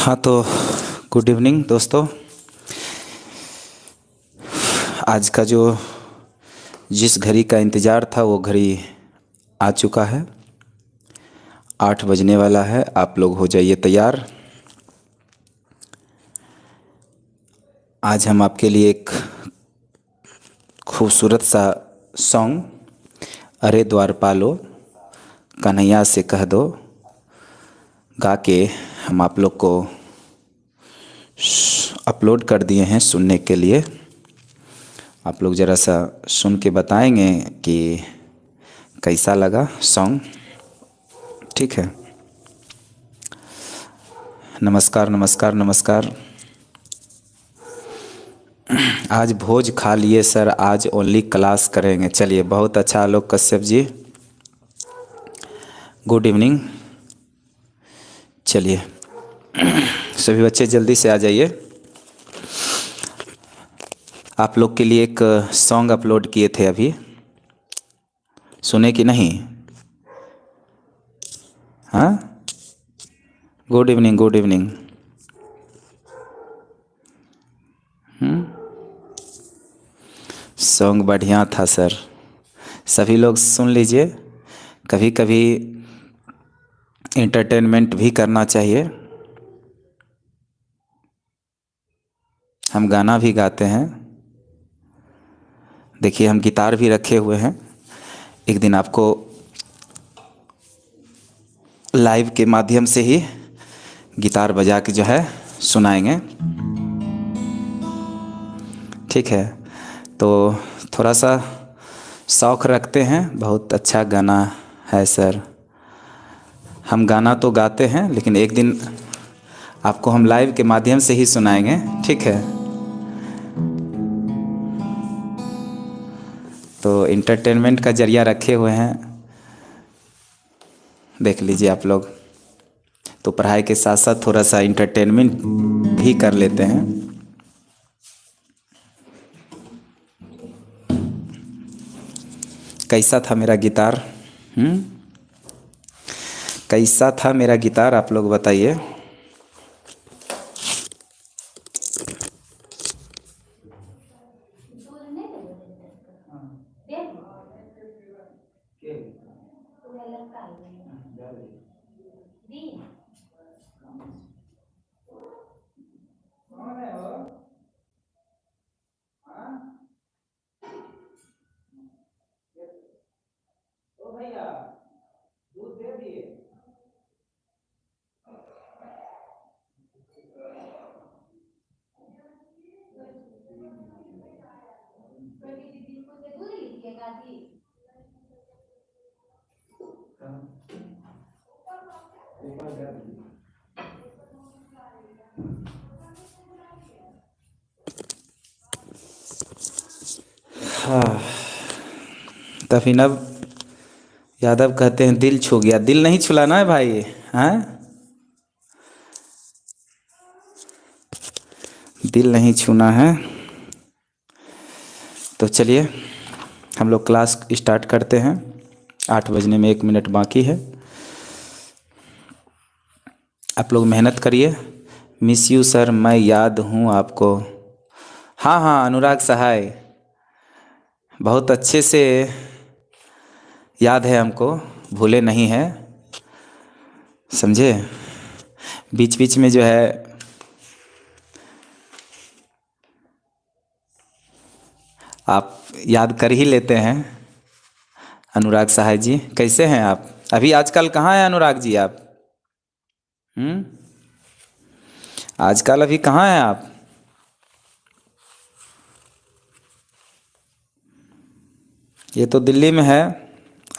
हाँ तो good evening दोस्तों। आज का जो जिस घड़ी का इंतज़ार था वो घड़ी आ चुका है। 8 बजने वाला है। आप लोग हो जाइए तैयार। आज हम आपके लिए एक खूबसूरत सा सॉन्ग अरे द्वारपालो कन्हैया से कह दो गा के हम आप लोग को अपलोड कर दिए हैं सुनने के लिए। आप लोग ज़रा सा सुन के बताएंगे कि कैसा लगा सॉन्ग। ठीक है। नमस्कार नमस्कार नमस्कार। आज भोज खा लिए सर, आज ओनली क्लास करेंगे। चलिए बहुत अच्छा आलोक कश्यप जी, गुड इवनिंग। चलिए सभी बच्चे जल्दी से आ जाइए। आप लोग के लिए एक सॉन्ग अपलोड किए थे अभी, सुने कि नहीं? हाँ, good evening good evening. Song बढ़िया था सर, सभी लोग सुन लीजिए। कभी कभी एंटरटेनमेंट भी करना चाहिए। हम गाना भी गाते हैं। देखिए हम गिटार भी रखे हुए हैं। एक दिन आपको लाइव के माध्यम से ही गिटार बजा के जो है सुनाएंगे। ठीक है, तो थोड़ा सा शौक़ रखते हैं। बहुत अच्छा गाना है सर। हम गाना तो गाते हैं लेकिन एक दिन आपको हम लाइव के माध्यम से ही सुनाएंगे। ठीक है, तो इंटरटेनमेंट का जरिया रखे हुए हैं, देख लीजिए आप लोग। तो पढ़ाई के साथ साथ थोड़ा सा इंटरटेनमेंट भी कर लेते हैं। कैसा था मेरा गिटार? कैसा था मेरा गिटार आप लोग बताइए। भैया दूध दे दिए। हाँ, तफिनब यादव कहते हैं दिल छू गया। दिल नहीं छुलाना है भाई, हैं? दिल नहीं छूना है। तो चलिए हम लोग क्लास स्टार्ट करते हैं। 8 बजने में 1 मिनट बाकी है। आप लोग मेहनत करिए। मिस यू सर, मैं याद हूँ आपको। हाँ हाँ अनुराग सहाय, बहुत अच्छे से याद है हमको, भूले नहीं हैं, समझे। बीच बीच में जो है आप याद कर ही लेते हैं। अनुराग सहाय जी कैसे हैं आप? अभी आजकल कहाँ हैं अनुराग जी आप? आजकल अभी कहाँ हैं आप? ये तो दिल्ली में है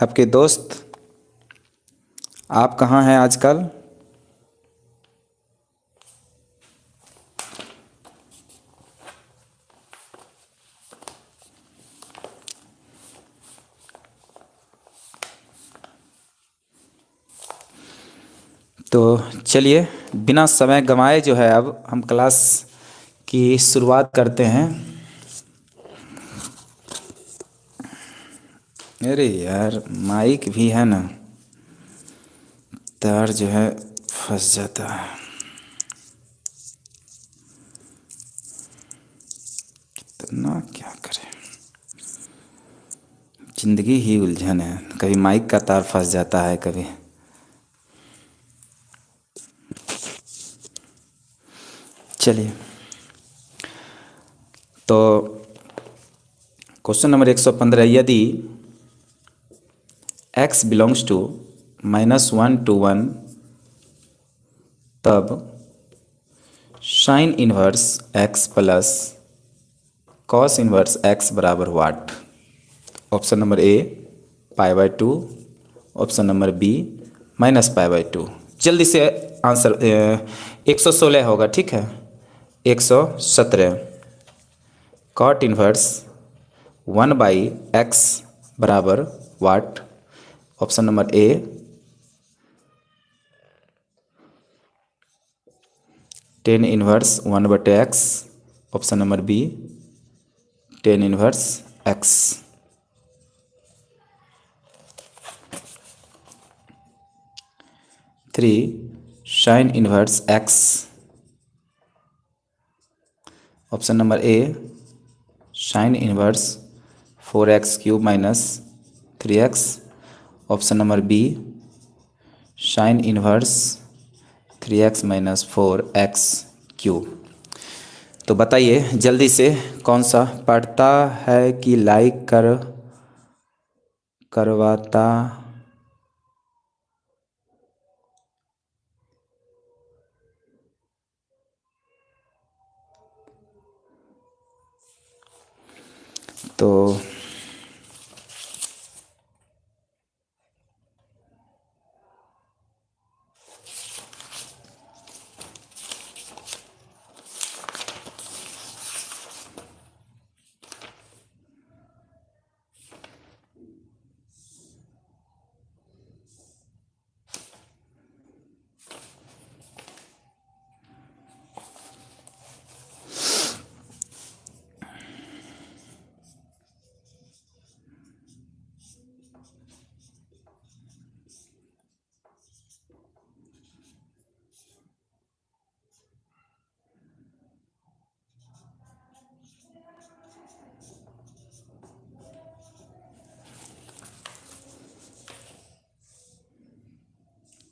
आपके दोस्त। आप कहाँ हैं आजकल? तो चलिए बिना समय गंवाए जो है अब हम क्लास की शुरुआत करते हैं। अरे यार माइक भी है ना, तार जो है फंस जाता है। जिंदगी ही उलझन है, कभी माइक का तार फंस जाता है कभी। चलिए, तो क्वेश्चन नंबर 115, यदि x बिलोंग्स टू -1 to 1 तब sine inverse x plus cos inverse x बराबर what. Option number A π/2, option number B -π/2। जल्दी से आंसर 116 होगा, ठीक है। 117 कॉट इनवर्स 1/x बराबर what. Option number A 10 inverse 1/x, option number B 10 inverse x। 3 sine inverse x, option number A sine inverse 4x³ minus 3x, option number B sine inverse 3x minus 4x³। तो बताइए जल्दी से, कौन सा पढ़ता है कि लाइक करवाता? तो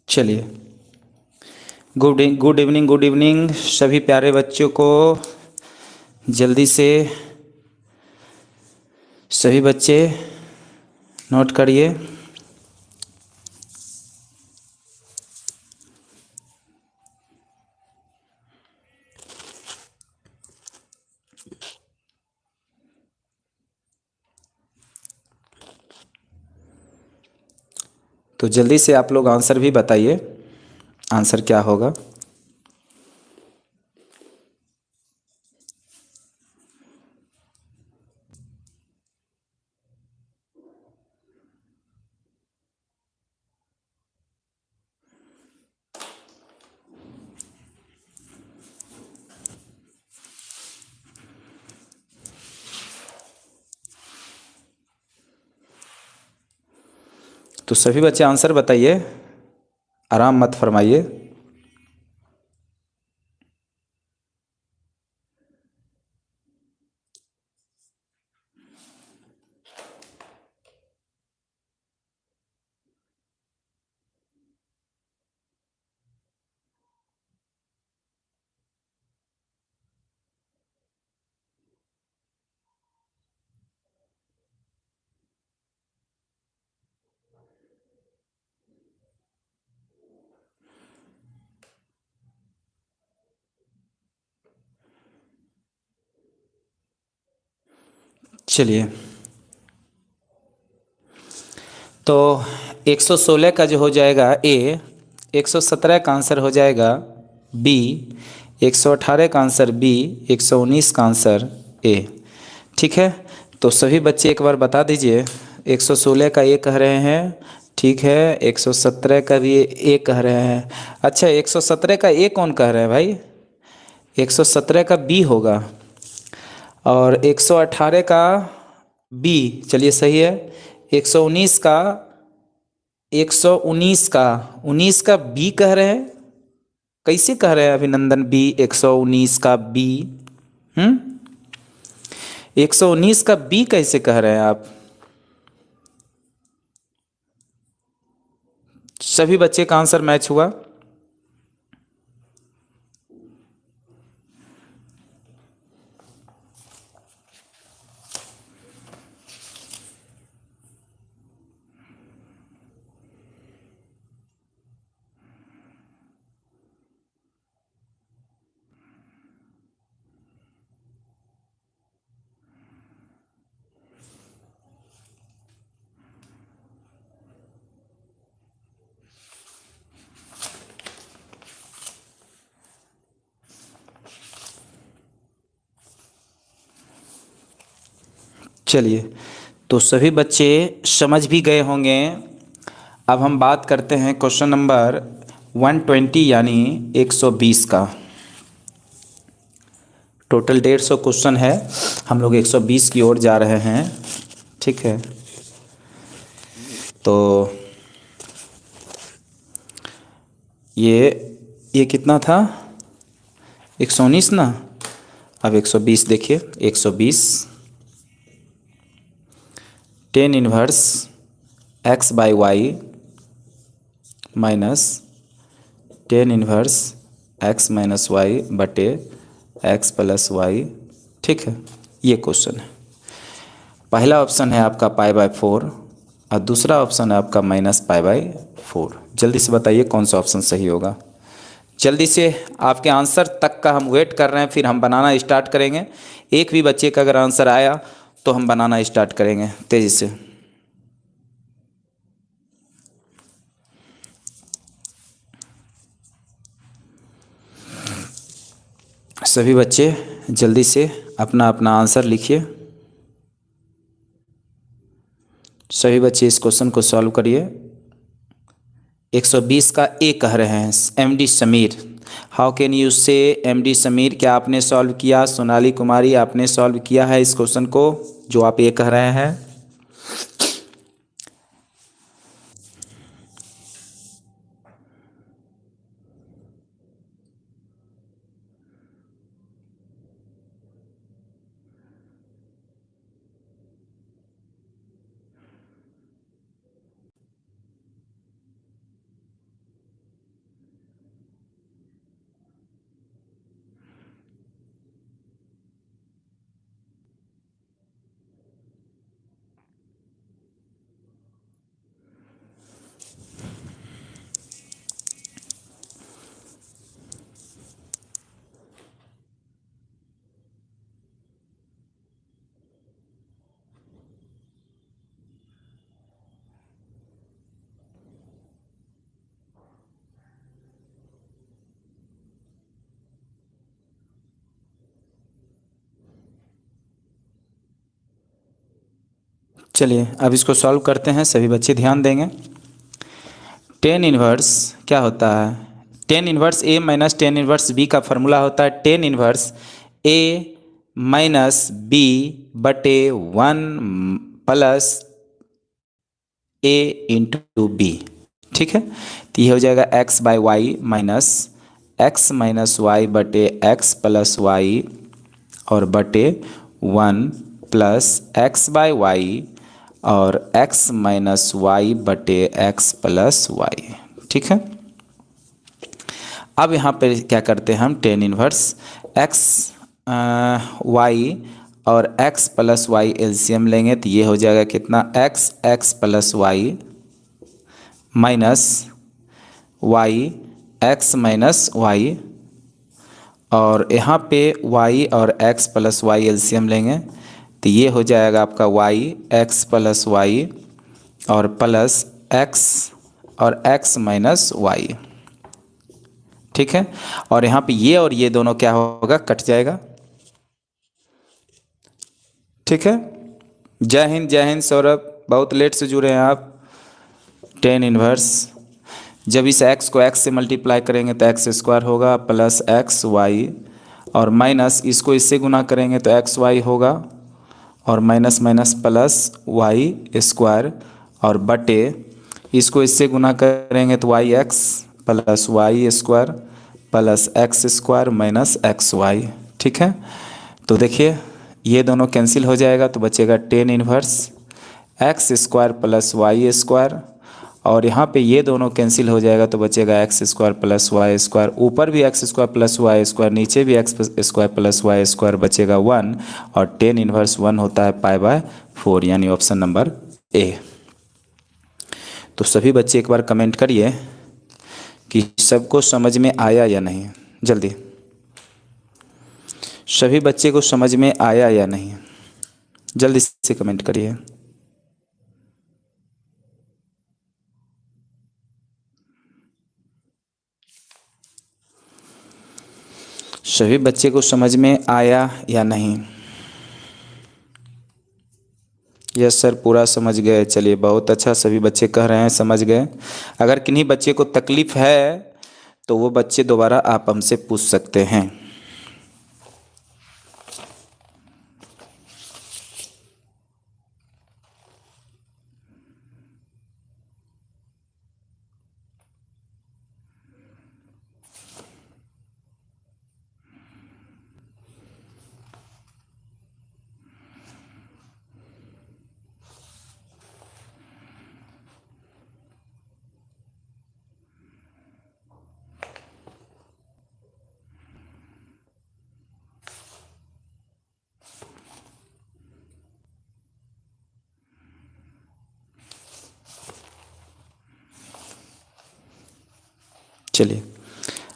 चलिए, गुड इवनिंग सभी प्यारे बच्चों को। जल्दी से सभी बच्चे नोट करिए। तो जल्दी से आप लोग आंसर भी बताइए, आंसर क्या होगा। तो सभी बच्चे आंसर बताइए, आराम मत फरमाइए। चलिए, तो 116 का जो हो जाएगा ए, 117 का आंसर हो जाएगा बी, 118 का आंसर बी, 119 का आंसर ए। ठीक है, तो सभी बच्चे एक बार बता दीजिए। 116 का ए कह रहे हैं, ठीक है। 117 का भी ए कह रहे हैं। अच्छा, 117 का ए कौन कह रहे हैं भाई? 117 का बी होगा और 118 का बी। चलिए सही है। 119 का 19 का बी कह रहे हैं। कैसे कह रहे हैं अभिनंदन बी? 119 का बी 119 का बी कैसे कह रहे हैं आप? सभी बच्चे का आंसर मैच हुआ? चलिए, तो सभी बच्चे समझ भी गए होंगे। अब हम बात करते हैं क्वेश्चन नंबर 120 यानी 120 का। टोटल 150 क्वेश्चन है, हम लोग 120 की ओर जा रहे हैं। ठीक है, तो ये कितना था? 119 ना। अब 120 देखिए, 120 tan inverse x by y minus tan inverse x minus y बटे x प्लस वाई। ठीक है, ये क्वेश्चन है। पहला ऑप्शन है आपका पाई बाय 4 और दूसरा ऑप्शन है आपका माइनस पाई बाय 4। जल्दी से बताइए कौन सा ऑप्शन सही होगा। जल्दी से, आपके आंसर तक का हम वेट कर रहे हैं, फिर हम बनाना स्टार्ट करेंगे। एक भी बच्चे का अगर आंसर आया तो हम बनाना स्टार्ट करेंगे तेज़ी से। सभी बच्चे जल्दी से अपना अपना आंसर लिखिए। सभी बच्चे इस क्वेश्चन को सॉल्व करिए। 120 का ए कह रहे हैं MD Sameer. How can you से एमडी समीर? क्या आपने सॉल्व किया? सोनाली कुमारी, आपने सॉल्व किया है इस क्वेश्चन को जो आप ए कह रहे हैं? चलिए अब इसको सॉल्व करते हैं, सभी बच्चे ध्यान देंगे। टेन इनवर्स क्या होता है? टेन इनवर्स ए माइनस टेन इनवर्स बी का फॉर्मूला होता है टेन इनवर्स ए माइनस बी बटे 1 प्लस ए इंटू बी। ठीक है, तो ये हो जाएगा x by y minus y बटे एक्स प्लस वाई और बटे 1 प्लस एक्स बाई वाई और x माइनस वाई बटे x प्लस वाई। ठीक है, अब यहाँ पे क्या करते हैं हम? टेन इनवर्स x y और x प्लस वाई एलसीएम लेंगे तो ये हो जाएगा कितना? x plus y minus y x minus y और यहाँ पे y और x प्लस वाई एलसीएम लेंगे तो ये हो जाएगा आपका y x प्लस वाई और प्लस x और x माइनस वाई। ठीक है, और यहाँ पे ये और ये दोनों क्या होगा? कट जाएगा। ठीक है, जय हिंद सौरभ, बहुत लेट से जुड़े हैं आप। टेन इनवर्स, जब इस x को x से मल्टीप्लाई करेंगे तो x स्क्वायर होगा प्लस एक्स वाई और माइनस इसको इससे गुना करेंगे तो एक्स वाई होगा और minus minus plus y square और बटे इसको इससे गुना करेंगे तो y x plus y square plus x square minus x y. ठीक है, तो देखिए ये दोनों कैंसिल हो जाएगा तो बचेगा tan inverse x square plus y square और यहाँ पे ये दोनों कैंसिल हो जाएगा तो बचेगा x square plus y square, ऊपर भी x square plus y square, नीचे भी x square plus y square, बचेगा 1 और टेन इनवर्स 1 होता है पाई बाय 4, यानी ऑप्शन नंबर ए। तो सभी बच्चे एक बार कमेंट करिए कि सबको समझ में आया या नहीं, जल्दी। सभी बच्चे को समझ में आया या नहीं, जल्दी से कमेंट करिए। सभी बच्चे को समझ में आया या नहीं? यस सर, पूरा समझ गए। चलिए बहुत अच्छा, सभी बच्चे कह रहे हैं समझ गए। अगर किन्हीं बच्चे को तकलीफ है तो वो बच्चे दोबारा आप हमसे पूछ सकते हैं। चलिए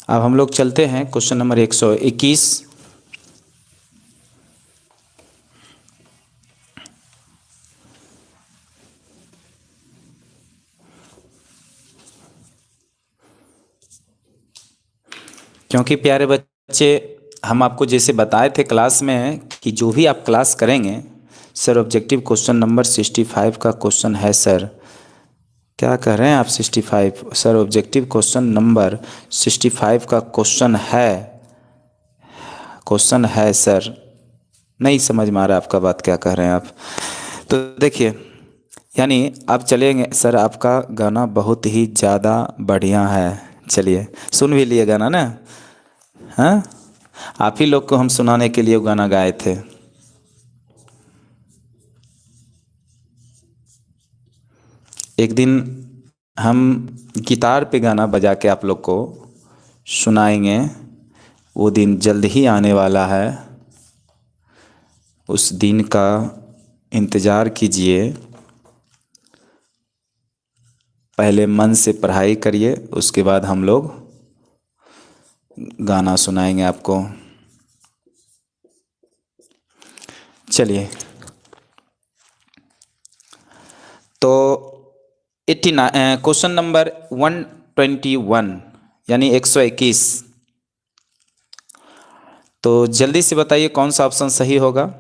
अब हम लोग चलते हैं क्वेश्चन नंबर 121। क्योंकि प्यारे बच्चे, हम आपको जैसे बताए थे क्लास में कि जो भी आप क्लास करेंगे सर, ऑब्जेक्टिव क्वेश्चन नंबर 65 का क्वेश्चन है सर। क्या कह रहे हैं आप? 65 सर, ऑब्जेक्टिव क्वेश्चन नंबर 65 का क्वेश्चन है सर। नहीं समझ में आ रहा आपका बात, क्या कह रहे हैं आप? तो देखिए, यानी आप चलेंगे सर, आपका गाना बहुत ही ज़्यादा बढ़िया है। चलिए सुन भी लिए गाना ना? हाँ, आप ही लोग को हम सुनाने के लिए वो गाना गाए थे। एक दिन हम गिटार पे गाना बजा के आप लोग को सुनाएंगे, वो दिन जल्द ही आने वाला है। उस दिन का इंतज़ार कीजिए। पहले मन से पढ़ाई करिए, उसके बाद हम लोग गाना सुनाएंगे आपको। चलिए, तो 89 क्वेश्चन नंबर 121 यानी 121। तो जल्दी से बताइए कौन सा ऑप्शन सही होगा?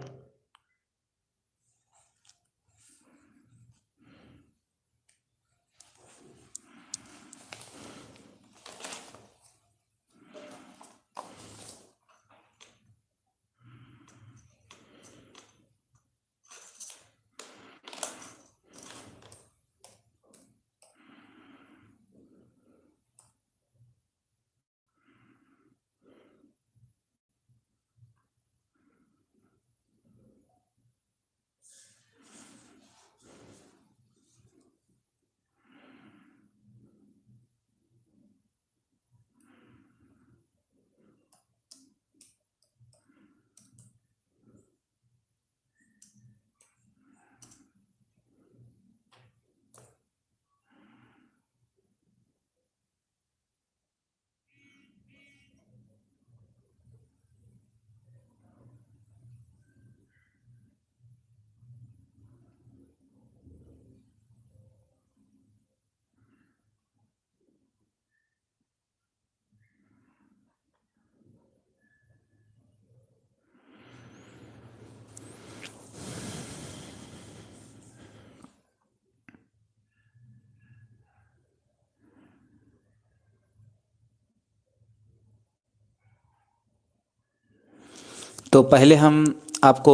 तो पहले हम आपको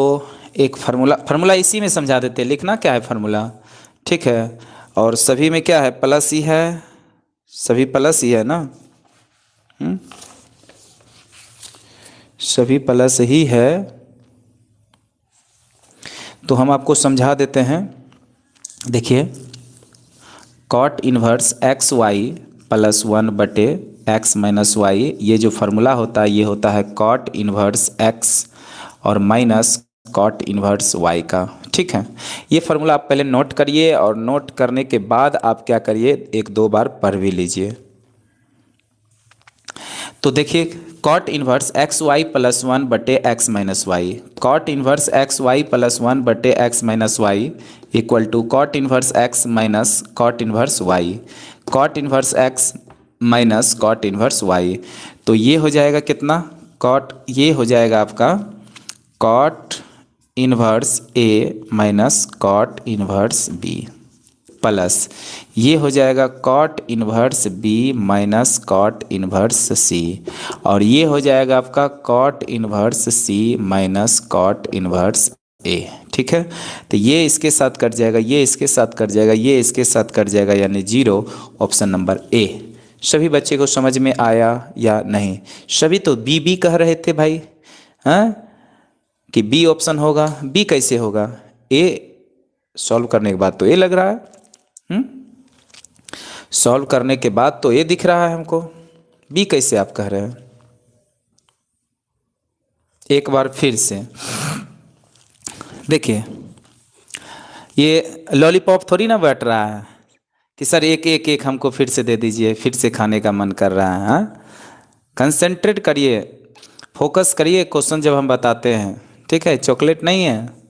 एक फार्मूला इसी में समझा देते हैं। लिखना क्या है फार्मूला, ठीक है? और सभी में क्या है? प्लस ही है, सभी प्लस ही है ना? सभी प्लस ही है। तो हम आपको समझा देते हैं। देखिए, cot inverse x Y plus 1/x-y, ये जो फार्मूला होता है ये होता है कॉट इन्वर्स एक्स और माइनस कॉट इन्वर्स वाई का। ठीक है, ये फार्मूला आप पहले नोट करिए और नोट करने के बाद आप क्या करिए, एक दो बार पढ़ भी लीजिए। तो देखिए, cot inverse x Y plus 1/x-y, cot inverse x Y plus 1/x-y equal to cot inverse x minus cot inverse Y, cot inverse x minus cot inverse Y. तो ये हो जाएगा कितना, ये हो जाएगा आपका cot inverse A minus cot inverse B plus ये हो जाएगा cot inverse B minus cot inverse C, और ये हो जाएगा आपका cot inverse C minus cot inverse ए। ठीक है, तो ये इसके साथ कट जाएगा, ये इसके साथ कट जाएगा, ये इसके साथ कट जाएगा, यानी 0। ऑप्शन नंबर ए। सभी बच्चे को समझ में आया या नहीं? सभी तो बी बी कह रहे थे भाई, हाँ, कि बी ऑप्शन होगा। बी कैसे होगा? ए सॉल्व करने के बाद तो ए लग रहा है, सॉल्व करने के बाद तो ए दिख रहा है हमको, बी कैसे आप कह रहे हैं? एक बार फिर से देखिए, ये लॉलीपॉप थोड़ी ना बैठ रहा है कि सर एक एक एक हमको फिर से दे दीजिए, फिर से खाने का मन कर रहा है। हाँ, कंसंट्रेट करिए, फोकस करिए क्वेश्चन जब हम बताते हैं। ठीक है, चॉकलेट नहीं है।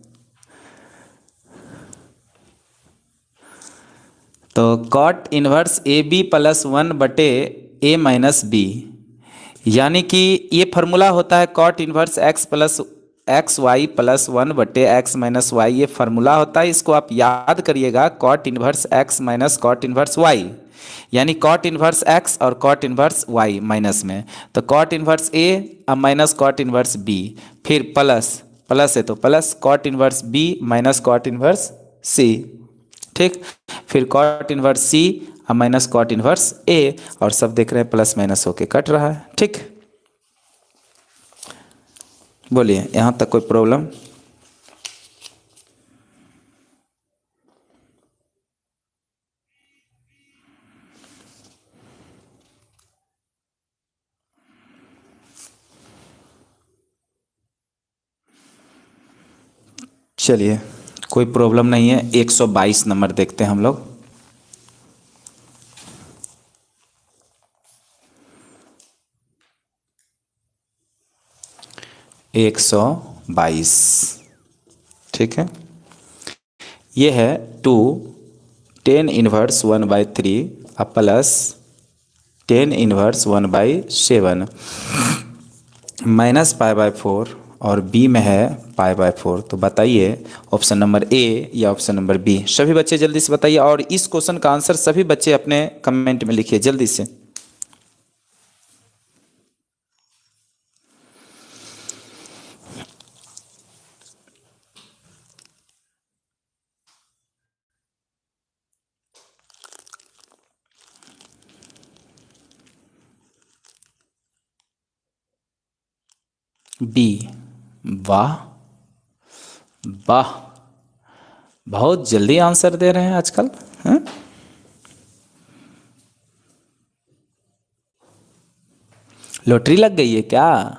तो cot inverse a b plus 1/a-b, यानी कि ये फार्मूला होता है cot inverse x plus x Y plus 1/x-y, ये फार्मूला होता है। इसको आप याद करिएगा, cot inverse x minus cot inverse y, यानी कॉट इन्वर्स एक्स और कॉट इन्वर्स वाई माइनस में, तो कॉट इन्वर्स ए अब माइनस कॉट इन्वर्स बी, फिर प्लस प्लस है तो plus cot inverse B minus cot inverse सी। ठीक, फिर कॉट इन्वर्स सी अब माइनस कॉट इन्वर्स ए, और सब देख रहे हैं प्लस माइनस होके कट रहा है। ठीक, बोलिए यहाँ तक कोई प्रॉब्लम? चलिए, कोई प्रॉब्लम नहीं है। 122 नंबर देखते हैं हम लोग। 122, ठीक है, ये है 2 10 इनवर्स 1/3 प्लस 10 इनवर्स 1/7 माइनस π/4, और बी में है π/4। तो बताइए ऑप्शन नंबर ए या ऑप्शन नंबर बी? सभी बच्चे जल्दी से बताइए, और इस क्वेश्चन का आंसर सभी बच्चे अपने कमेंट में लिखिए जल्दी से। बी, वाह वाह, बहुत जल्दी आंसर दे रहे हैं आजकल। हैं? लॉटरी लग गई है क्या?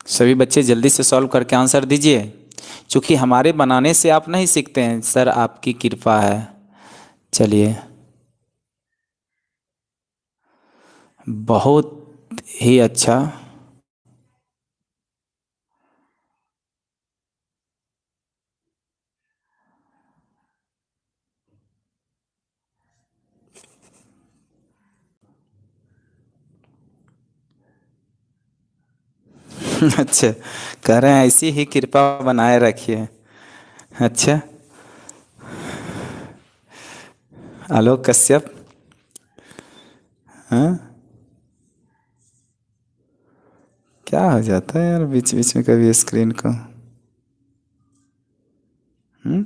सभी बच्चे जल्दी से सॉल्व करके आंसर दीजिए, क्योंकि हमारे बनाने से आप नहीं सीखते हैं सर, आपकी कृपा है। चलिए, बहुत ही अच्छा। अच्छा, कह रहे हैं ऐसी ही कृपा बनाए रखिए। अच्छा, आलोक कश्यप, हाँ, क्या हो जाता है यार बीच बीच में कभी स्क्रीन को। हम्म।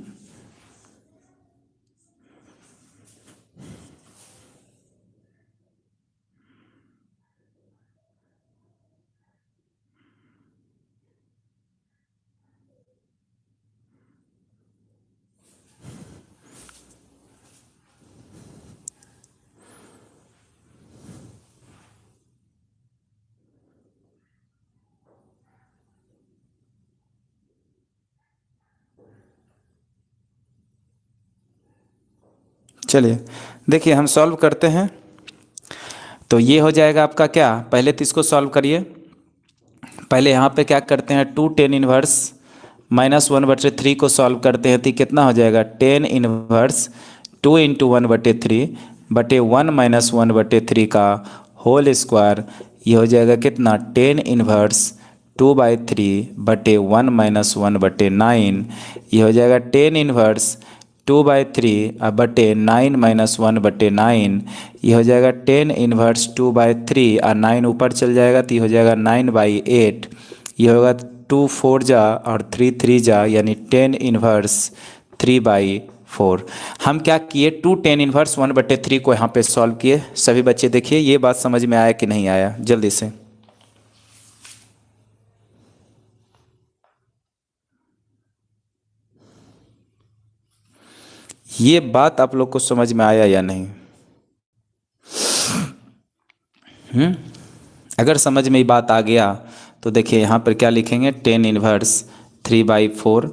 चलिए देखिए हम सॉल्व करते हैं। तो ये हो जाएगा आपका क्या, पहले तो इसको सॉल्व करिए। पहले यहाँ पे क्या करते हैं, 2 tan 1 -1/3 को सॉल्व करते हैं तो ये कितना हो जाएगा, tan 1 2 × 1/3/1 -1/3 का होल स्क्वायर। ये हो जाएगा कितना, tan 1 2/3/1 -1/9। ये हो जाएगा tan 1 2/3/9 ये हो जाएगा tan 1 2/3 और 9 ऊपर चल जाएगा तो ये हो जाएगा 9/8। ये होगा 2 4 जा और 3 3 जा यानी tan 1 3/4। हम क्या किए, 2 tan 1 1/3 को यहाँ पे सॉल्व किए। सभी बच्चे देखिए ये बात समझ में आया कि नहीं आया, जल्दी से। ये बात आप लोग को समझ में आया या नहीं? अगर समझ में ये बात आ गया तो देखिए यहाँ पर क्या लिखेंगे, tan 1 3/4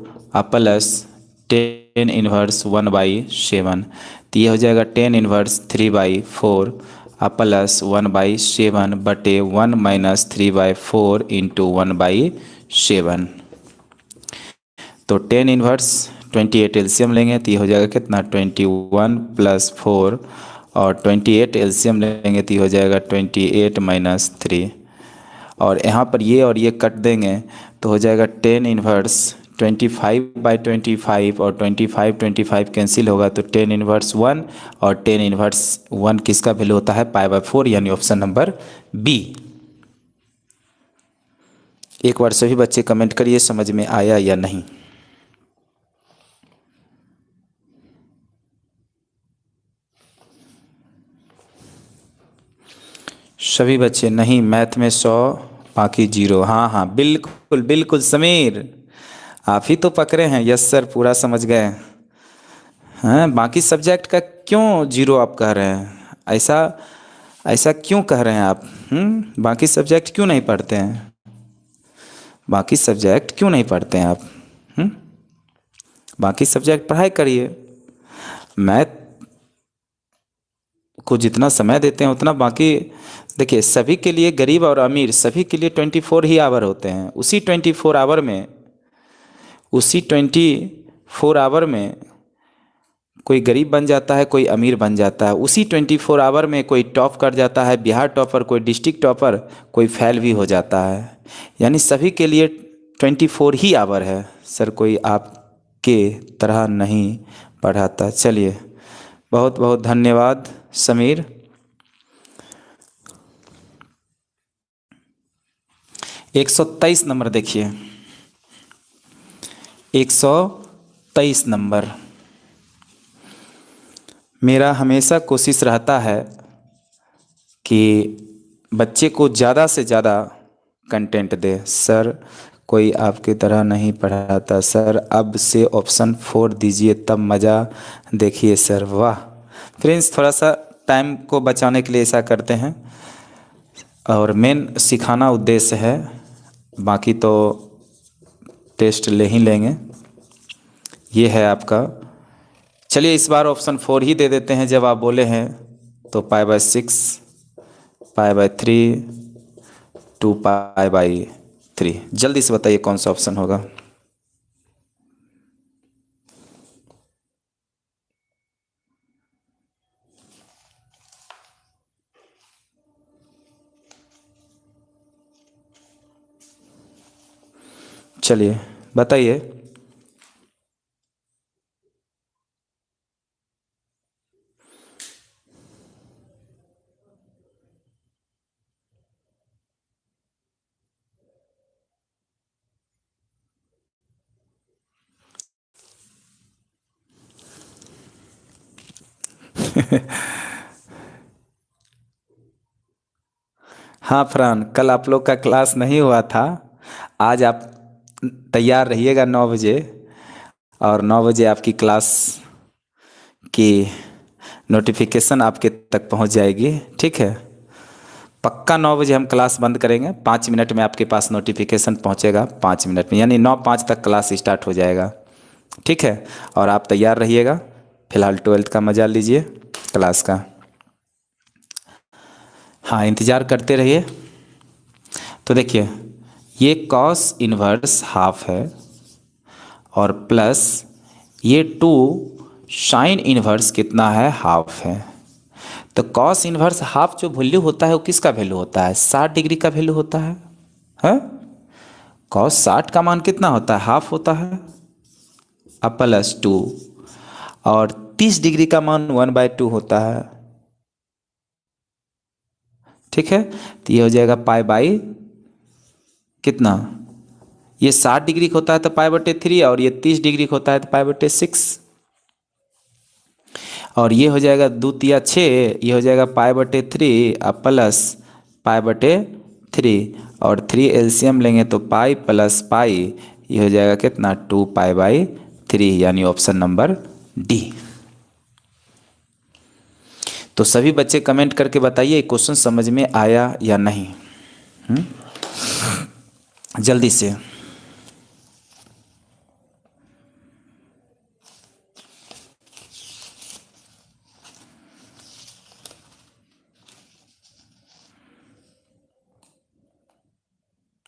प्लस tan 1 1/7। तो ये हो जाएगा tan 1 3/4 प्लस 1/7 बटे 1 - 3/4 × 1/7। तो tan 1 28 एलसीएम लेंगे तो ये हो जाएगा कितना, 21 + 4 और 28 एलसीएम लेंगे तो ये हो जाएगा 28 - 3। और यहाँ पर ये और ये कट देंगे तो हो जाएगा tan 1 25/25 और 25 कैंसिल होगा तो tan 1 1 और tan 1 किसका वैल्यू होता है, π/4 यानी ऑप्शन नंबर बी। एक बार सभी बच्चे कमेंट करिए समझ में आया या नहीं। सभी बच्चे नहीं, मैथ में 100 बाकी 0। हाँ हाँ बिल्कुल बिल्कुल समीर, आप ही तो पकड़े हैं, यस सर पूरा समझ गए। हाँ बाकी सब्जेक्ट का क्यों 0 आप कह रहे हैं, ऐसा ऐसा क्यों कह रहे हैं आप? बाकी सब्जेक्ट क्यों नहीं पढ़ते हैं, बाकी सब्जेक्ट क्यों नहीं पढ़ते हैं आप? हम्म बाकी सब्जेक्ट पढ़ाई करिए, मैथ को जितना समय देते हैं उतना बाकी। देखिए सभी के लिए, गरीब और अमीर सभी के लिए 24 ही आवर होते हैं। उसी 24 आवर में कोई गरीब बन जाता है, कोई अमीर बन जाता है। उसी 24 आवर में कोई टॉप कर जाता है, बिहार टॉपर, कोई डिस्ट्रिक्ट टॉपर, कोई फेल भी हो जाता है। यानी सभी के लिए 24 ही आवर है सर, कोई आपके तरह नहीं पढ़ाता। चलिए बहुत बहुत धन्यवाद समीर। 123 नंबर देखिए, 123 नंबर। मेरा हमेशा कोशिश रहता है कि बच्चे को ज़्यादा से ज़्यादा कंटेंट दे। सर कोई आपकी तरह नहीं पढ़ाता सर, अब से ऑप्शन 4 दीजिए तब मज़ा। देखिए सर, वाह फ्रेंड्स, थोड़ा सा टाइम को बचाने के लिए ऐसा करते हैं और मेन सिखाना उद्देश्य है, बाकी तो टेस्ट ले ही लेंगे। ये है आपका। चलिए इस बार ऑप्शन 4 ही दे देते हैं, जब आप बोले हैं तो π/6 π/3 2π/3। जल्दी से बताइए कौन सा ऑप्शन होगा। चलिए बताइए। हाँ फरहान, कल आप लोग का क्लास नहीं हुआ था। आज आप तैयार रहिएगा 9 बजे, और 9 बजे आपकी क्लास की नोटिफिकेशन आपके तक पहुंच जाएगी। ठीक है, पक्का 9 बजे हम क्लास बंद करेंगे। 5 मिनट में आपके पास नोटिफिकेशन पहुंचेगा, 5 मिनट में, यानी 9:05 तक क्लास स्टार्ट हो जाएगा। ठीक है, और आप तैयार रहिएगा। फिलहाल 12th का मजा लीजिए क्लास का। हाँ, इंतज़ार करते रहिए। तो देखिए, ये कॉस इनवर्स हाफ है और प्लस ये 2 साइन इनवर्स कितना है, हाफ है। तो कॉस इनवर्स हाफ जो वैल्यू होता है वो किसका वैल्यू होता है, 60 डिग्री का वैल्यू होता है। हाँ, कॉस 60 का मान कितना होता है, हाफ होता है, अब +2। और 30 डिग्री का मान 1/2 होता है। ठीक है, तो ये हो जाएगा पाई बाई कितना, ये 60 डिग्री का होता है तो पाई/3, और ये 30 डिग्री का होता है तो पाई/6। और ये हो जाएगा 2×6, ये हो जाएगा पाई/3 अब प्लस पाई/3, और 3 एलसीएम लेंगे तो पाई प्लस पाई, ये हो जाएगा कितना, 2 पाई/3, यानी ऑप्शन नंबर डी। तो सभी बच्चे कमेंट करके बताइए क्वेश्चन समझ में आया या नहीं। जल्दी से।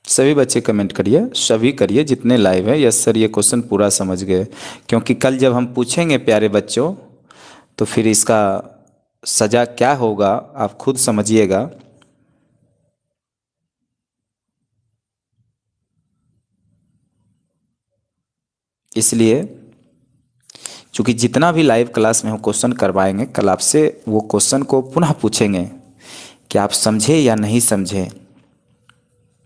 सभी बच्चे कमेंट करिए, सभी करिए जितने लाइव है। यस सर, ये क्वेश्चन पूरा समझ गए, क्योंकि कल जब हम पूछेंगे प्यारे बच्चों तो फिर इसका सजा क्या होगा आप खुद समझिएगा। इसलिए चूंकि जितना भी लाइव क्लास में हम क्वेश्चन करवाएंगे, कल आपसे वो क्वेश्चन को पुनः पूछेंगे कि आप समझे या नहीं समझे,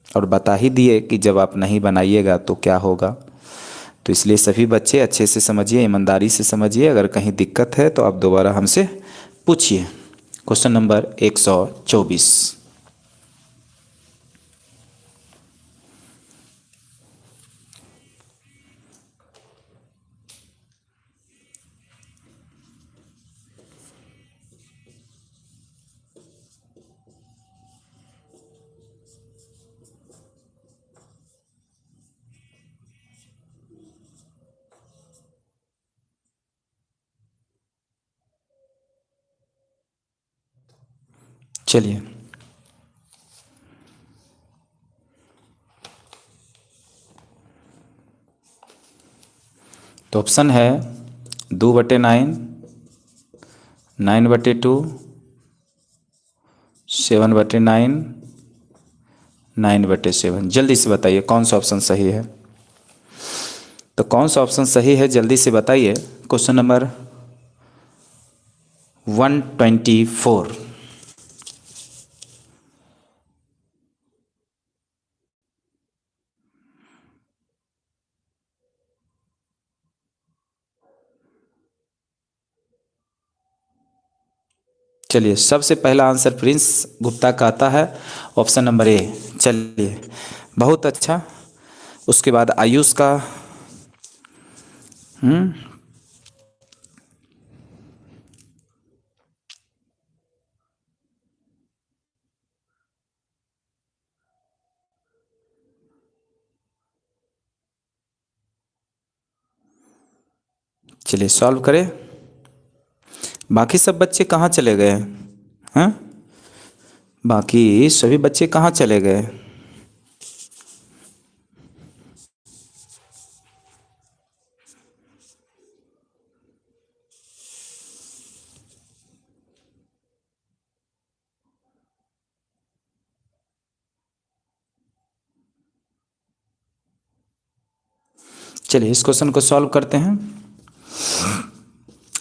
और बता ही दिए कि जब आप नहीं बनाइएगा तो क्या होगा। तो इसलिए सभी बच्चे अच्छे से समझिए, ईमानदारी से समझिए। अगर कहीं दिक्कत है तो आप दोबारा हमसे पूछिए। Question number 124। चलिए, तो ऑप्शन है 2/9, 9/2, 7/9, 9/7। जल्दी से बताइए कौन सा ऑप्शन सही है। तो कौन सा ऑप्शन सही है जल्दी से बताइए। Question number 124। चलिए, सबसे पहला आंसर प्रिंस गुप्ता का आता है, ऑप्शन नंबर ए। चलिए, बहुत अच्छा। उसके बाद आयुष का। चलिए सॉल्व करें। बाकी सब बच्चे कहाँ चले गए हैं? बाकी सभी बच्चे कहाँ चले गए? चलिए इस क्वेश्चन को सॉल्व करते हैं।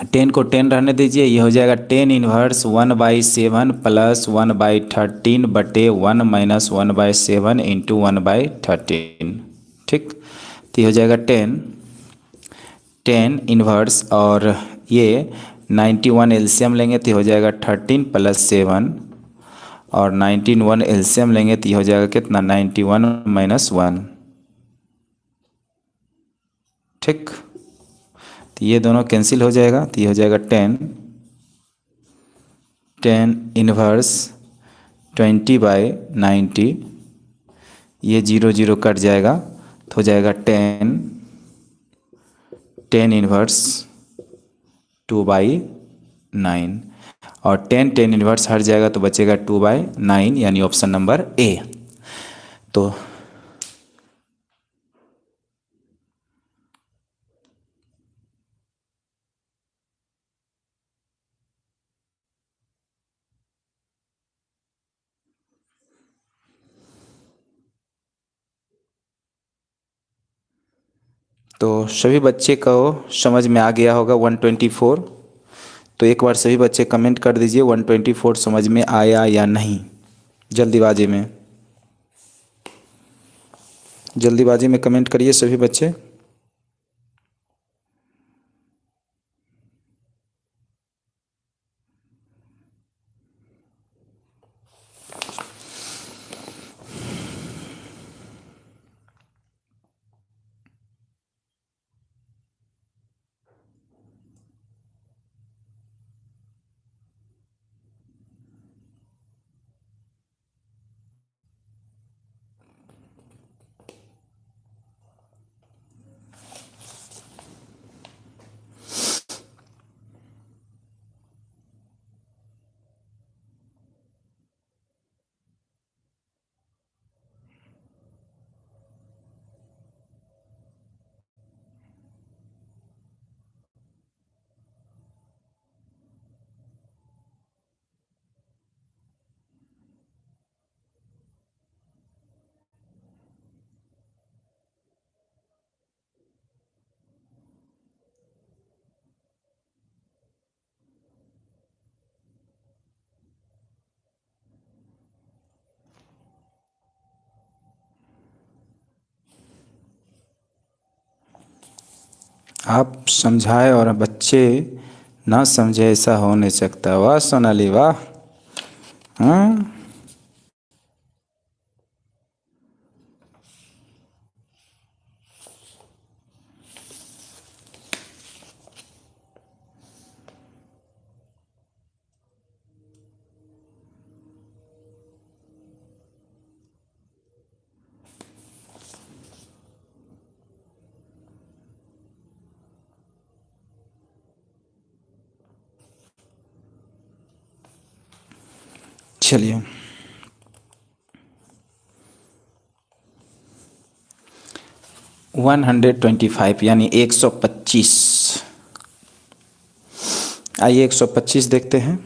10 को 10 रहने दीजिए, ये हो जाएगा 10 इनवर्स 1/7 प्लस 1/13/1 माइनस 1/7 इंटू 1/13। ठीक, तो ये हो जाएगा 10 इनवर्स, और ये 91 एलसीएम लेंगे तो ये हो जाएगा 13 + 7, और 1 एलसीएम लेंगे तो ये हो जाएगा कितना, 91 - 1। ठीक, तो ये दोनों कैंसिल हो जाएगा, तो ये हो जाएगा 10 इनवर्स 20/90, ये 0 0 कट जाएगा तो हो जाएगा 10 इनवर्स 2/9, और 10 इनवर्स हट जाएगा तो बचेगा 2/9, यानी ऑप्शन नंबर ए। तो सभी बच्चे को समझ में आ गया होगा 124। तो एक बार सभी बच्चे कमेंट कर दीजिए 124 समझ में आया या नहीं, जल्दीबाजी में, जल्दीबाजी में कमेंट करिए सभी बच्चे। आप समझाए और बच्चे ना समझे, ऐसा हो नहीं सकता। वाह सोनाली वाह। हाँ, चलिए 125 यानी 125। आइए 125 देखते हैं।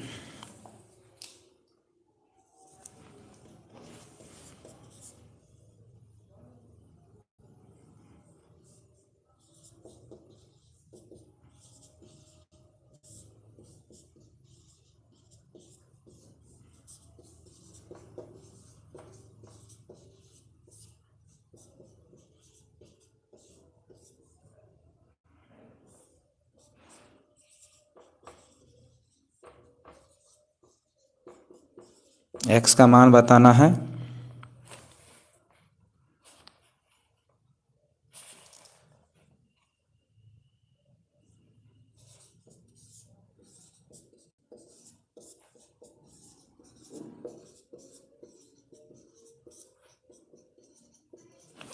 एक्स का मान बताना है।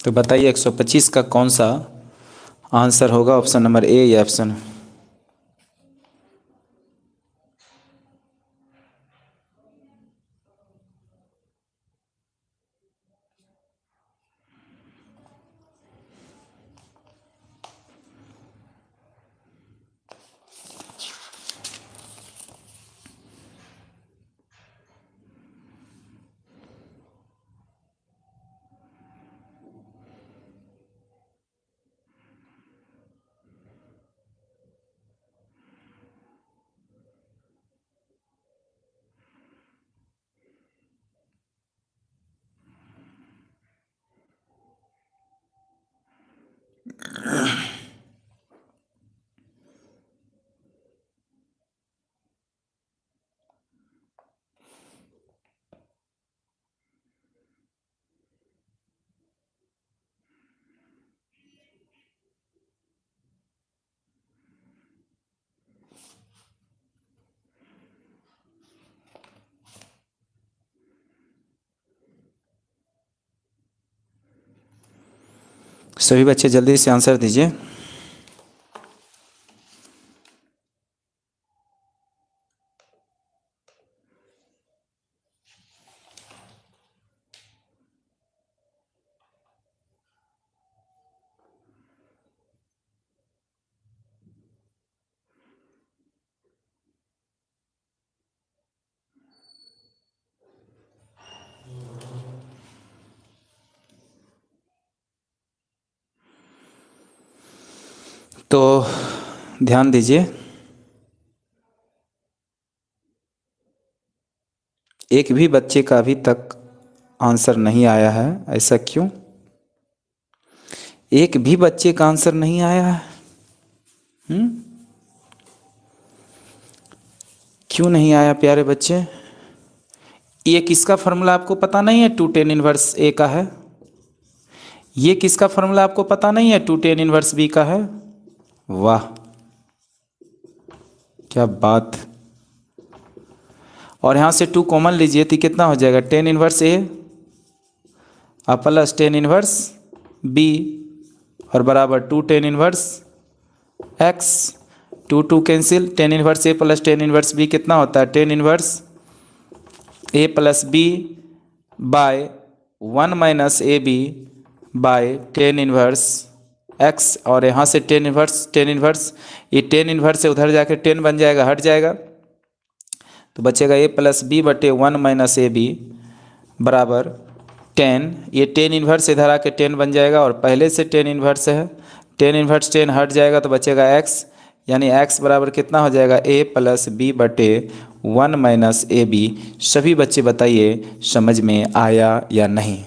तो बताइए 125 का कौन सा आंसर होगा, ऑप्शन नंबर ए या ऑप्शन। सभी बच्चे जल्दी से आंसर दीजिए। तो ध्यान दीजिए, एक भी बच्चे का अभी तक आंसर नहीं आया है। ऐसा क्यों? एक भी बच्चे का आंसर नहीं आया है? क्यों नहीं आया प्यारे बच्चे? ये किसका फॉर्मूला आपको पता नहीं है? 2 tan 1 A का है। ये किसका फॉर्मूला आपको पता नहीं है? 2 tan 1 B का है। वाह, क्या बात। और यहाँ से 2 कॉमन लीजिए तो कितना हो जाएगा? tan 1 A और प्लस tan 1 B और बराबर 2 tan 1 X। 2 cancel, tan 1 A plus tan 1 B कितना होता है? tan 1 A plus B by 1 - AB by tan 1 X। और यहाँ से tan 1 ये tan 1 से उधर जाके 10 बन जाएगा, हट जाएगा, तो बचेगा A प्लस B बटे 1 - AB बराबर 10। ये tan 1 इधर आके 10 बन जाएगा और पहले से tan 1 है, tan 1 10 हट जाएगा तो बचेगा x, यानी x बराबर कितना हो जाएगा? A प्लस B बटे 1 - AB। सभी बच्चे बताइए समझ में आया या नहीं?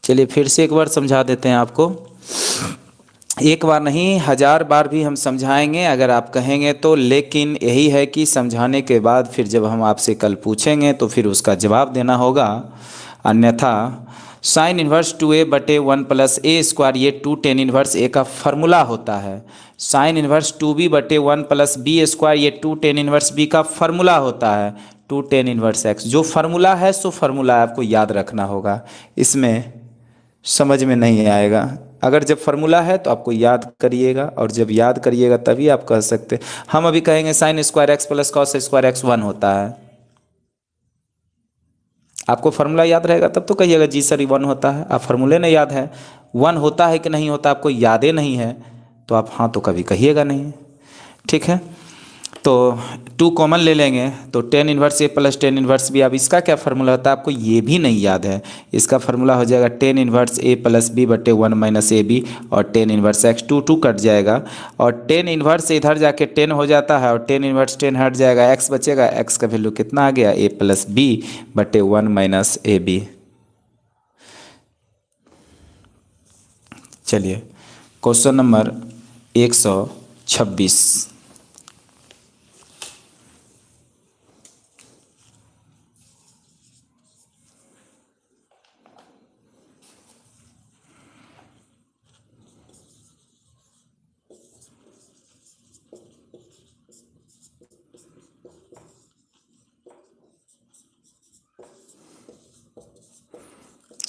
चलिए फिर से एक बार समझा देते हैं आपको। एक बार नहीं, 1000 बार भी हम समझाएंगे अगर आप कहेंगे तो। लेकिन यही है कि समझाने के बाद फिर जब हम आपसे कल पूछेंगे तो फिर उसका जवाब देना होगा। अन्यथा sin 1 2A बटे 1 + A² ये 2 tan 1 A का फॉर्मूला होता है। sin 1 2B बटे 1 + B² ये 2 tan 1B का फॉर्मूला होता है। 2 tan 1X जो फॉर्मूला है सो फॉर्मूला आपको याद रखना होगा, इसमें समझ में नहीं आएगा। अगर जब फॉर्मूला है तो आपको याद करिएगा, और जब याद करिएगा तभी आप कह सकते। हम अभी कहेंगे sin² X plus cos² X 1 होता है। आपको फार्मूला याद रहेगा तब तो कहिएगा जी सर 1 होता है। आप फार्मूले नहीं याद है, 1 होता है कि नहीं होता आपको याद ही नहीं है, तो आप हाँ तो कभी कहिएगा नहीं। ठीक है, तो 2 कॉमन ले लेंगे तो tan 1 A plus tan 1B। अब इसका क्या फार्मूला होता है आपको ये भी नहीं याद है। इसका फार्मूला हो जाएगा tan 1 A प्लस B बटे 1 - AB और tan 1 X। 2 कट जाएगा और tan 1 से इधर जाके 10 हो जाता है और tan 1 10 हट जाएगा, x बचेगा। x का वैल्यू कितना आ गया? A प्लस B बटे 1 - AB। चलिए क्वेश्चन नंबर 126।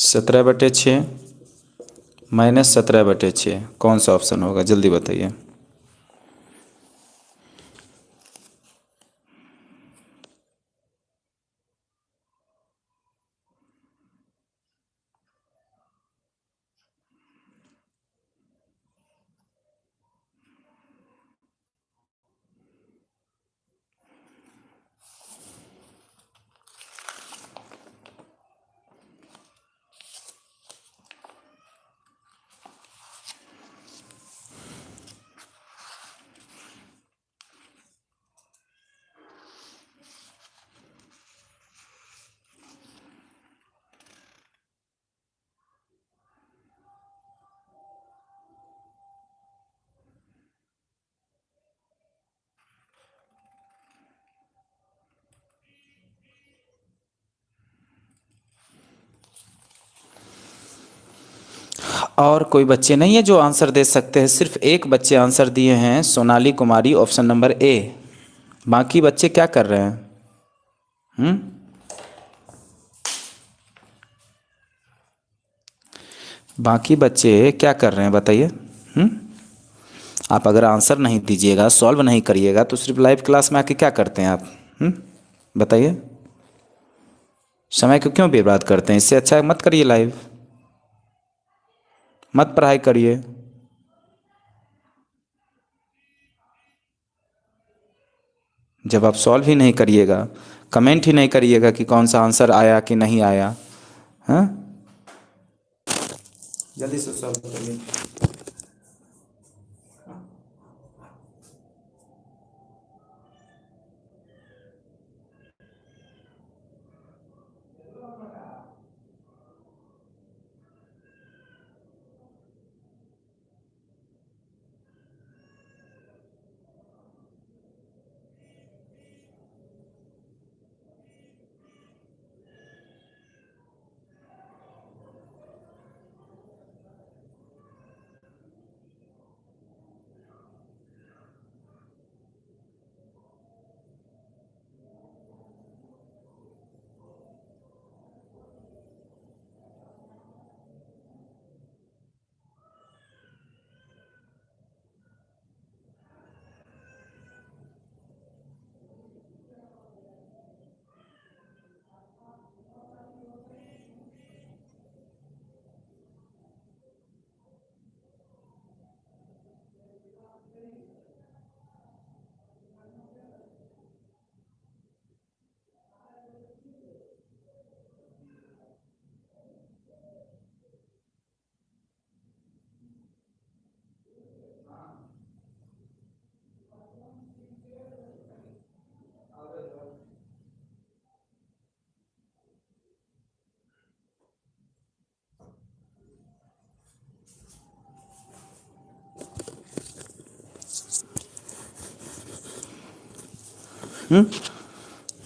17/6 -17/6 कौन सा ऑप्शन होगा? जल्दी बताइए। और कोई बच्चे नहीं है जो आंसर दे सकते हैं? सिर्फ एक बच्चे आंसर दिए हैं, सोनाली कुमारी, ऑप्शन नंबर ए। बाकी बच्चे क्या कर रहे हैं? हम्म। बाकी बच्चे क्या कर रहे हैं बताइए। हम्म। आप अगर आंसर नहीं दीजिएगा, सॉल्व नहीं करिएगा, तो सिर्फ लाइव क्लास में आके क्या करते हैं आप? बताइए। समय को क्यों बर्बाद करते हैं? इससे अच्छा मत करिए लाइव, मत पढ़ाई करिए। जब आप सॉल्व ही नहीं करिएगा, कमेंट ही नहीं करिएगा कि कौन सा आंसर आया कि नहीं आया। हाँ, जल्दी से सॉल्व करिए।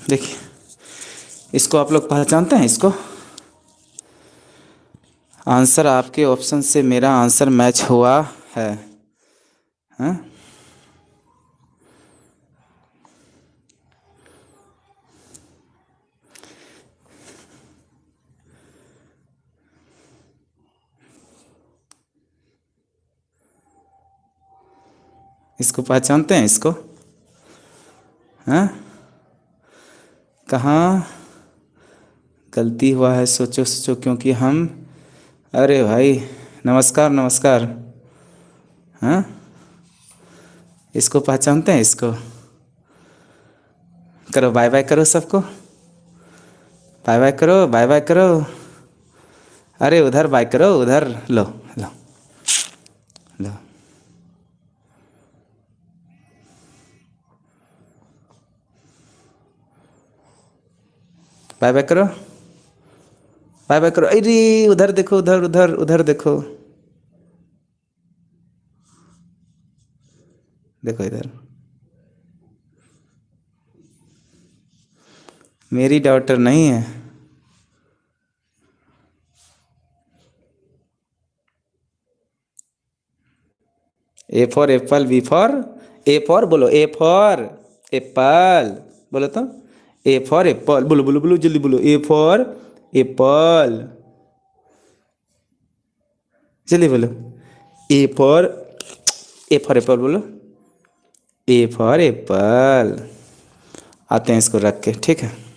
देखिए, इसको आप लोग पहचानते हैं इसको? आंसर आपके ऑप्शन से मेरा आंसर मैच हुआ है। हाँ, इसको पहचानते हैं इसको? हाँ, कहाँ गलती हुआ है? सोचो सोचो, क्योंकि हम, अरे भाई, नमस्कार नमस्कार। हाँ, इसको पहचानते हैं इसको? करो बाय बाय करो सबको, बाय बाय करो, बाय बाय करो। अरे उधर बाय करो, उधर लो, लो, लो, बाय बाय करो, बाय बाय करो। अरे उधर देखो, उधर उधर उधर देखो, देखो इधर। मेरी डॉटर नहीं है। A for apple, B for, A for बोलो, ए फॉर एप्पल, बोलो तो। ए फॉर एप्पल, बोलो बोलो बोलो, जल्दी बोलो, ए फॉर एप्पल, जल्दी बोलो। A for, A for Apple बोलो, ए फॉर एप्पल। आते हैं इसको रख के, ठीक है।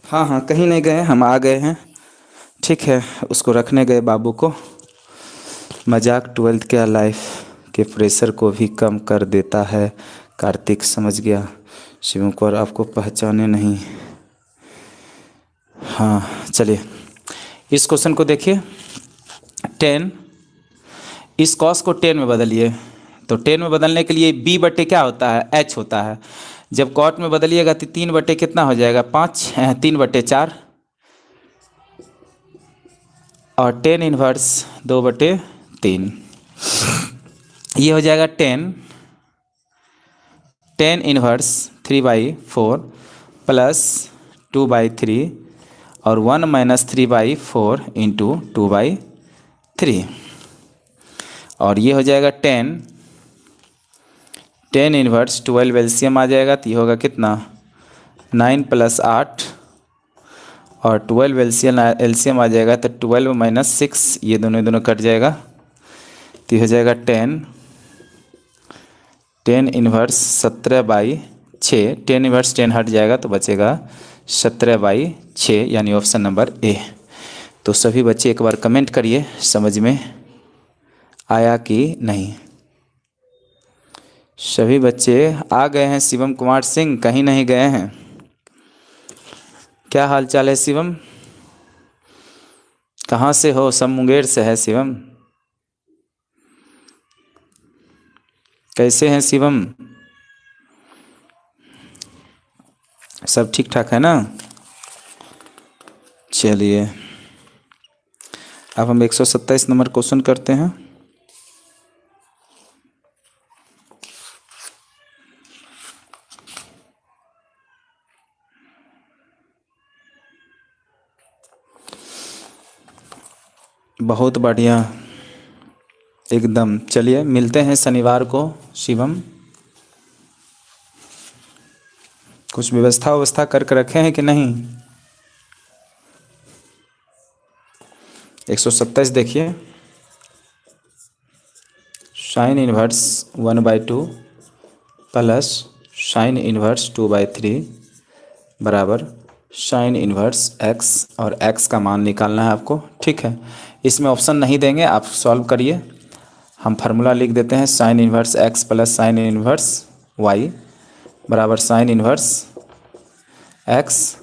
हाँ हाँ, कहीं नहीं गए, हम आ गए हैं। ठीक है, उसको रखने गए बाबू को। मजाक ट्वेल्थ क्या लाइफ के प्रेशर को भी कम कर देता है। कार्तिक समझ गया। शिवम कौर आपको पहचाने नहीं। हाँ चलिए, इस क्वेश्चन को देखिए। 10, इस कॉस को 10 में बदलिए। तो 10 में बदलने के लिए b बटे क्या होता है, h होता है। जब कॉट में बदलिएगा तो 3 बटे कितना हो जाएगा, 5, 3 बटे 4, और 10 इनवर्स 2 बटे 3। ये हो जाएगा 10 इनवर्स 3/4 प्लस 2/3 और 1 माइनस 3/4 इंटू 2/3। और ये हो जाएगा 10 इनवर्स 12 एलसीएम आ जाएगा, तो ये होगा कितना, 9 + 8 और 12 एलसीएम आ जाएगा, तो 12 - 6, ये दोनों कट जाएगा, तो ये हो जाएगा 10 इनवर्स 17/6। 10 इनवर्स 10 हट जाएगा तो बचेगा 17/6, यानी ऑप्शन नंबर ए। तो सभी बच्चे एक बार कमेंट करिए समझ में आया कि नहीं। सभी बच्चे आ गए हैं। शिवम कुमार सिंह कहीं नहीं गए हैं। क्या हाल चाल है शिवम, कहाँ से हो? सब मुंगेर से है शिवम। कैसे हैं शिवम, सब ठीक ठाक है ना? चलिए, अब हम 127 नंबर क्वेश्चन करते हैं। बहुत बढ़िया, एकदम। चलिए मिलते हैं शनिवार को शिवम। कुछ व्यवस्था करके रखे हैं कि नहीं? 127 देखिए। Sine inverse 1/2 plus sine inverse 2/3 बराबर साइन इनवर्स x, और x का मान निकालना है आपको। ठीक है, इसमें ऑप्शन नहीं देंगे, आप सॉल्व करिए। हम फार्मूला लिख देते हैं, sign inverse x plus sine inverse y बराबर sign inverse x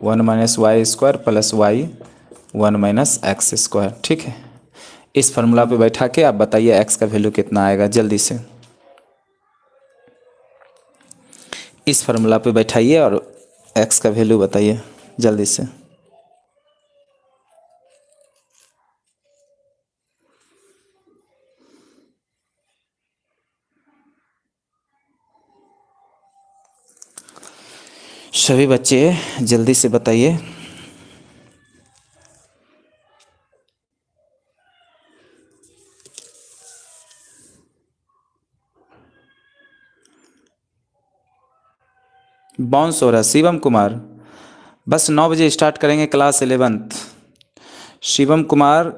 1 - y² plus y 1 - x²। ठीक है, इस फार्मूला पे बैठा के आप बताइए x का वैल्यू कितना आएगा, जल्दी से इस फार्मूला पे बैठाइए और x का वैल्यू बताइए जल्दी से। सभी बच्चे जल्दी से बताइए। बाउंस हो रहा है शिवम कुमार, बस 9 बजे स्टार्ट करेंगे क्लास 11th। शिवम कुमार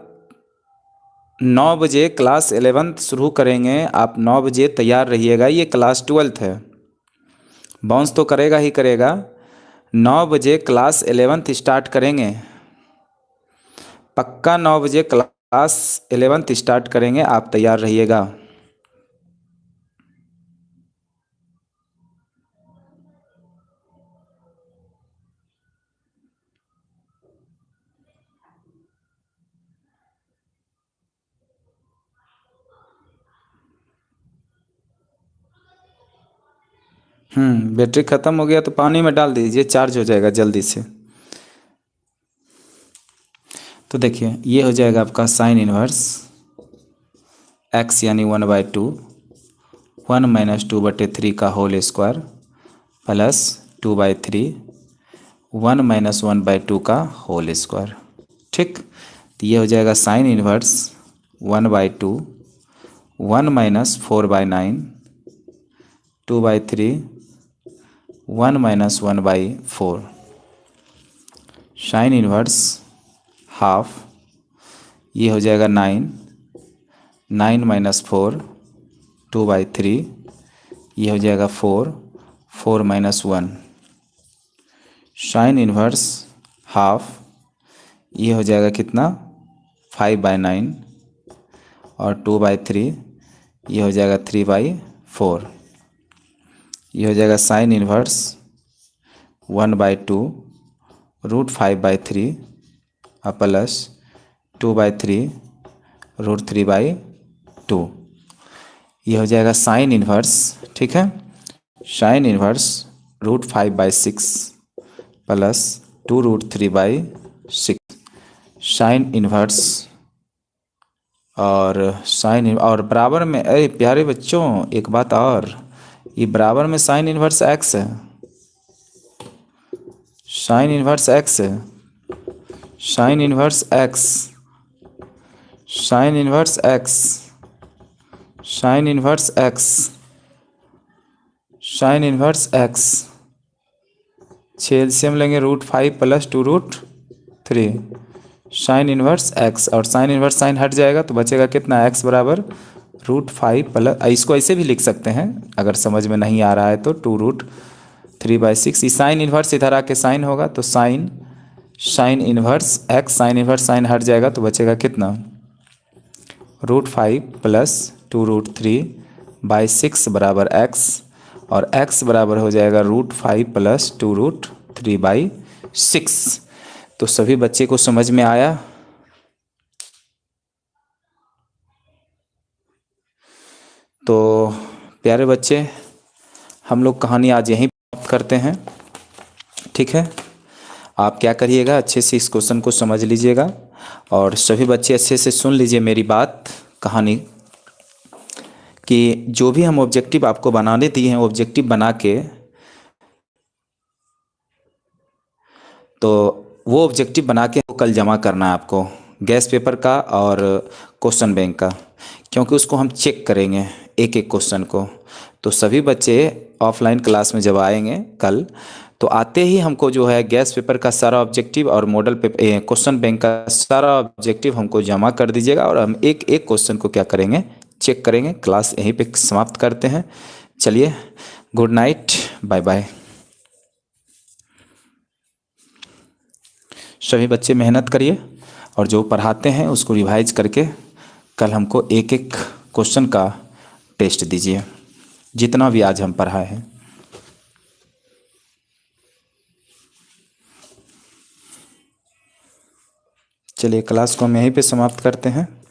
9 बजे क्लास 11th शुरू करेंगे, आप 9 बजे तैयार रहिएगा। ये क्लास 12th है, बाउंस तो करेगा ही करेगा। 9 बजे क्लास 11th स्टार्ट करेंगे, पक्का 9 बजे क्लास 11th स्टार्ट करेंगे, आप तैयार रहिएगा। बैटरी ख़त्म हो गया तो पानी में डाल दीजिए, चार्ज हो जाएगा जल्दी से। तो देखिए, ये हो जाएगा आपका साइन इनवर्स x यानी 1/2, 1 - 2/3 का होल स्क्वायर प्लस 2/3, 1 - 1/2 का होल स्क्वायर। ठीक, तो ये हो जाएगा sine inverse 1/2, 1 - 4/9, 2/3, 1 - 1/4, sine inverse half, ये हो जाएगा 9, 9 - 4, 2/3, ये हो जाएगा 4, 4 - 1, साइन इन्वर्स हाफ, ये हो जाएगा कितना 5/9, और 2/3 ये हो जाएगा 3/4, ये हो जाएगा साइन इन्वर्स 1/2 √5/3 प्लस 2/3 √3/2, ये हो जाएगा साइन इन्वर्स, ठीक है, sign inverse √5/6 plus 2√3/6, sign inverse, और बराबर में, अरे प्यारे बच्चों एक बात और, ये बराबर में साइन इन्वर्स एक्स है, साइन इन्वर्स एक्स है, sign inverse x, sine inverse x, sine inverse x, sine inverse x, LCM लेंगे √5 प्लस 2√3, साइन इन्वर्स एक्स, और साइन इन्वर्स साइन हट जाएगा तो बचेगा कितना एक्स बराबर √5 प्लस, इसको ऐसे भी लिख सकते हैं अगर समझ में नहीं आ रहा है तो 2√3/6, ये साइन इन्वर्स इधर आके साइन होगा तो sine inverse x, sine inverse sine हट जाएगा तो बचेगा कितना √5 प्लस 2√3/6 बराबर एक्स, और x बराबर हो जाएगा √5 प्लस 2√3/6। तो सभी बच्चे को समझ में आया? तो प्यारे बच्चे हम लोग कहानी आज यहीं समाप्त करते हैं, ठीक है। आप क्या करिएगा, अच्छे से इस क्वेश्चन को समझ लीजिएगा और सभी बच्चे अच्छे से सुन लीजिए मेरी बात, कहानी कि जो भी हम ऑब्जेक्टिव आपको बनाने दिए हैं, ऑब्जेक्टिव बना के, तो वो ऑब्जेक्टिव बना के कल जमा करना है आपको, गैस पेपर का और क्वेश्चन बैंक का, क्योंकि उसको हम चेक करेंगे एक एक क्वेश्चन को। तो सभी बच्चे ऑफलाइन क्लास में जब आएंगे कल, तो आते ही हमको जो है गैस पेपर का सारा ऑब्जेक्टिव और मॉडल पेपर क्वेश्चन बैंक का सारा ऑब्जेक्टिव हमको जमा कर दीजिएगा, और हम एक एक क्वेश्चन को क्या करेंगे, चेक करेंगे। क्लास यहीं पे समाप्त करते हैं, चलिए गुड नाइट, बाय बाय। सभी बच्चे मेहनत करिए और जो पढ़ाते हैं उसको रिवाइज करके कल हमको एक एक क्वेश्चन का टेस्ट दीजिए, जितना भी आज हम पढ़ाए हैं। चलिए क्लास को हम यहीं पे समाप्त करते हैं।